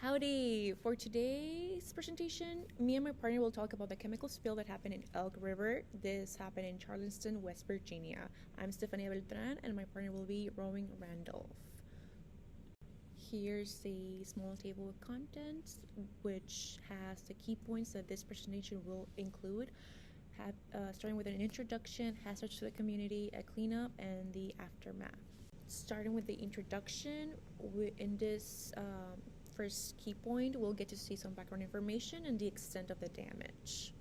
Howdy! For today's presentation, me and my partner will talk about the chemical spill that happened in Elk River. This happened in Charleston, West Virginia. I'm Stefania Beltran, and my partner will be Rowing Randolph. Here's a small table of contents, which has the key points that this presentation will include, starting with an introduction, hazards to the community, a cleanup, and the aftermath. Starting with the introduction, in this first key point, we'll get to see some background information and the extent of the damage.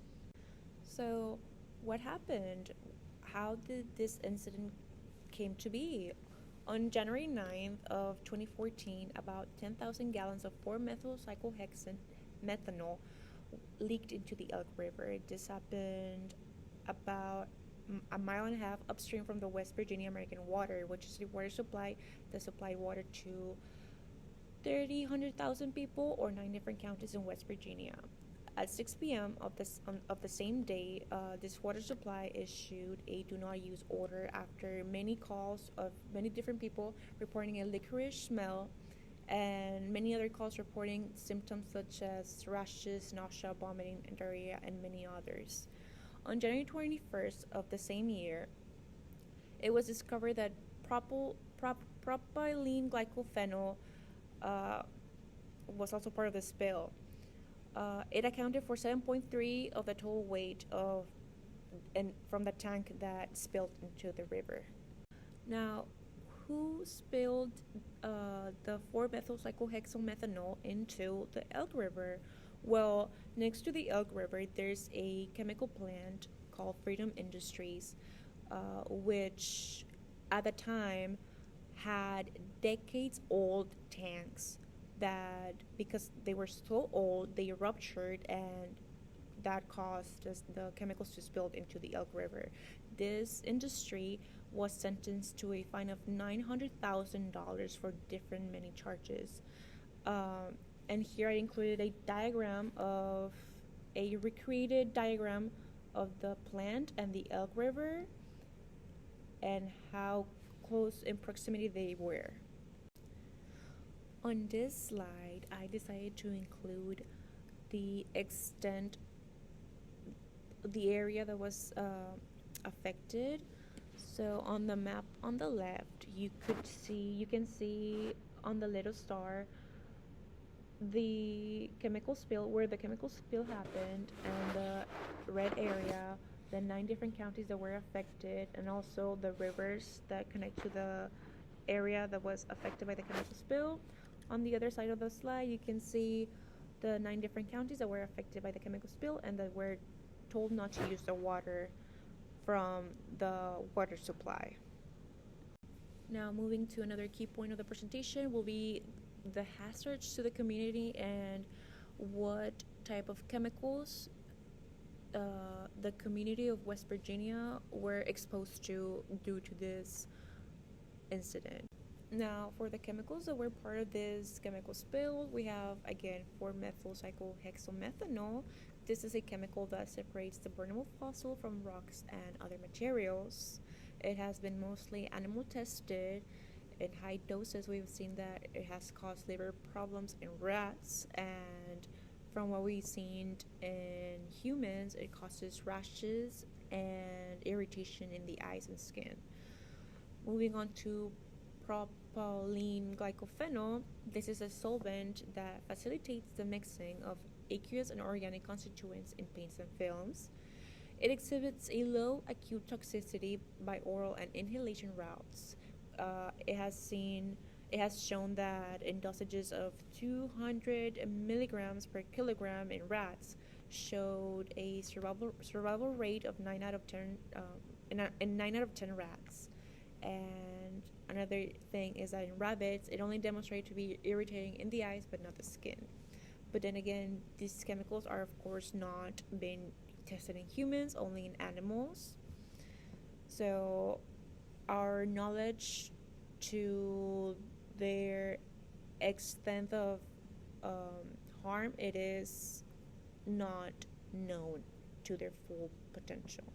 So, what happened? How did this incident came to be? On January 9th of 2014, about 10,000 gallons of 4-methylcyclohexane methanol leaked into the Elk River. This happened about a mile and a half upstream from the West Virginia American Water, which is the water supply that supplied water to 100,000 people or 9 different counties in West Virginia. At 6 p.m. of the same day, this water supply issued a do not use order after many calls of many different people reporting a licorice smell and many other calls reporting symptoms such as rashes, nausea, vomiting, and diarrhea, and many others. On January 21st of the same year, it was discovered that propylene glycophenol was also part of the spill. It accounted for 7.3 of the total weight from the tank that spilled into the river. Now, who spilled the 4-methylcyclohexane methanol into the Elk River? Well, next to the Elk River, there's a chemical plant called Freedom Industries, which at the time had decades-old tanks that, because they were so old, they ruptured, and that caused the chemicals to spill into the Elk River. This industry was sentenced to a fine of $900,000 for different many charges. And here I included a recreated diagram of the plant and the Elk River and how close in proximity they were. On this slide, I decided to include the area that was affected. So on the map on the left, you can see on the little star the chemical spill, where the chemical spill happened, and the red area, the 9 different counties that were affected, and also the rivers that connect to the area that was affected by the chemical spill. On the other side of the slide, you can see the 9 different counties that were affected by the chemical spill and that were told not to use the water from the water supply. Now, moving to another key point of the presentation will be the hazards to the community and what type of chemicals the community of West Virginia were exposed to due to this incident. Now, for the chemicals that were part of this chemical spill, we have, again, 4-methylcyclohexane methanol. This is a chemical that separates the burnable fossil from rocks and other materials. It has been mostly animal tested. In high doses, we've seen that it has caused liver problems in rats, and from what we've seen in humans, it causes rashes and irritation in the eyes and skin. Moving on to propylene glycophenol, this is a solvent that facilitates the mixing of aqueous and organic constituents in paints and films. It exhibits a low acute toxicity by oral and inhalation routes. It has shown that in dosages of 200 milligrams per kilogram in rats showed a survival rate of 9 out of 10 in 9 out of 10 rats. And another thing is that in rabbits, it only demonstrated to be irritating in the eyes but not the skin. But then again, these chemicals are of course not being tested in humans, only in animals. So our knowledge to their extent of harm, it is not known to their full potential.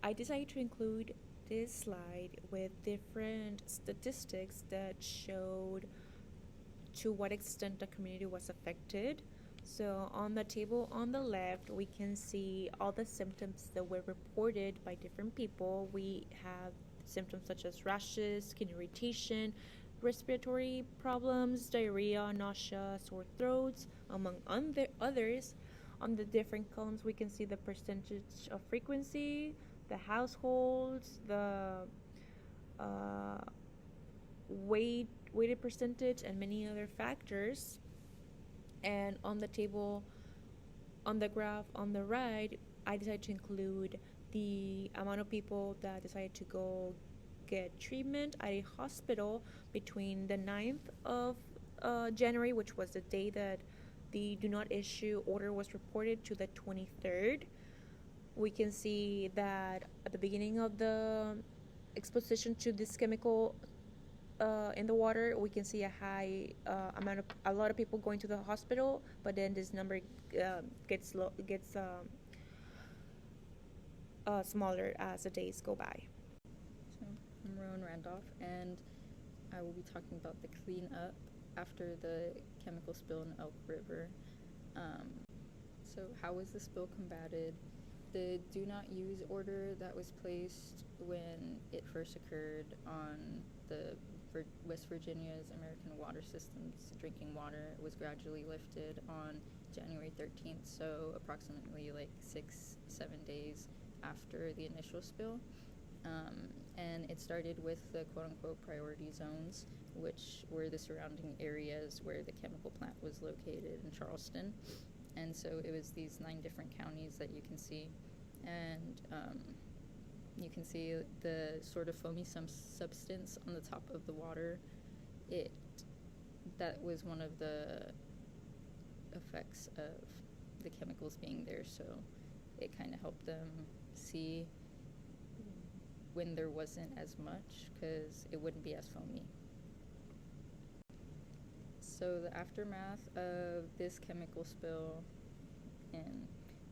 I decided to include this slide with different statistics that showed to what extent the community was affected. So on the table on the left, we can see all the symptoms that were reported by different people. We have symptoms such as rashes, skin irritation, respiratory problems, diarrhea, nausea, sore throats, among others. On the different columns, we can see the percentage of frequency, the households, the weighted percentage, and many other factors. And on the table, on the graph on the right, I decided to include the amount of people that decided to go get treatment at a hospital between the 9th of January, which was the day that the do not issue order was reported, to the 23rd. We can see that at the beginning of the exposition to this chemical in the water, we can see a high amount of a lot of people going to the hospital, but then this number gets smaller as the days go by. So I'm Rowan Randolph, and I will be talking about the cleanup after the chemical spill in Elk River. So how was the spill combated? The do not use order that was placed when it first occurred on the West Virginia's American Water System's drinking water was gradually lifted on January 13th, so approximately like 6-7 days after the initial spill. And it started with the quote-unquote priority zones, which were the surrounding areas where the chemical plant was located in Charleston. And so it was these 9 different counties that you can see. And you can see the sort of foamy substance on the top of the water. That was one of the effects of the chemicals being there, so it kind of helped them see when there wasn't as much, because it wouldn't be as foamy. So the aftermath of this chemical spill and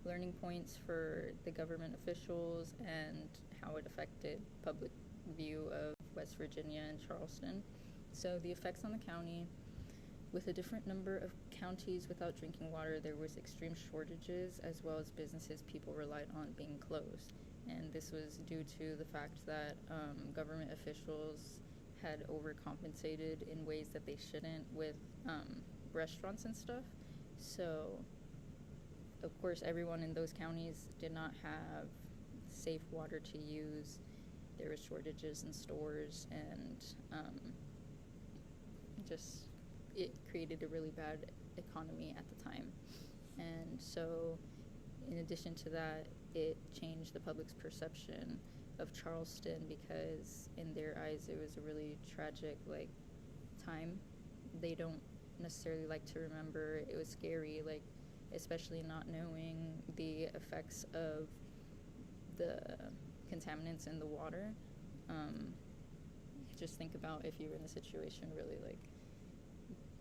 learning points for the government officials and how it affected public view of West Virginia and Charleston. So the effects on the county: with a different number of counties without drinking water, there was extreme shortages, as well as businesses people relied on being closed. And this was due to the fact that government officials had overcompensated in ways that they shouldn't with restaurants and stuff. So, of course, everyone in those counties did not have safe water to use. There were shortages in stores, and it created a really bad economy at the time. And so, in addition to that, it changed the public's perception of Charleston, because in their eyes it was a really tragic time. They don't necessarily like to remember. It was scary, especially not knowing the effects of the contaminants in the water. Just think about if you were in a situation really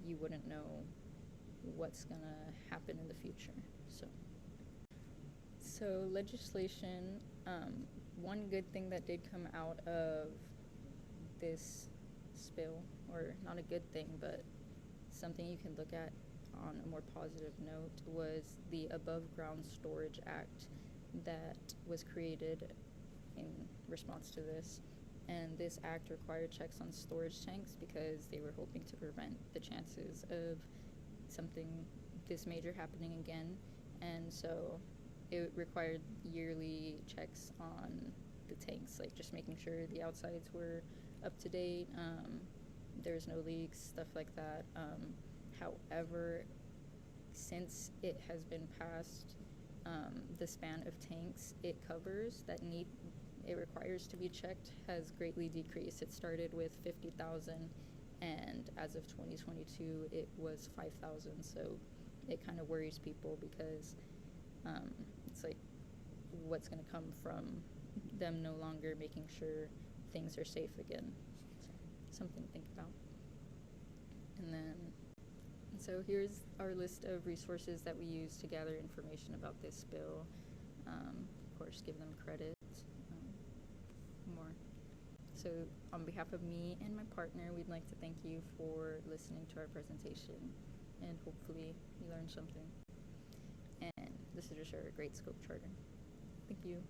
you wouldn't know what's gonna happen in the future. So legislation, one good thing that did come out of this spill, or not a good thing, but something you can look at on a more positive note, was the Above Ground Storage Act that was created in response to this. And this act required checks on storage tanks because they were hoping to prevent the chances of something this major happening again. And so it required yearly checks on the tanks, just making sure the outsides were up to date, there's no leaks, stuff like that. However, since it has been past the span of tanks it covers that it requires to be checked has greatly decreased. It started with 50,000, and as of 2022 it was 5,000. So it kind of worries people, because it's what's going to come from them no longer making sure things are safe again. So something to think about. So here's our list of resources that we use to gather information about this spill. Of course, give them credit. So, on behalf of me and my partner, we'd like to thank you for listening to our presentation, and hopefully you learned something. And this is just our Great Scope Charter. Thank you.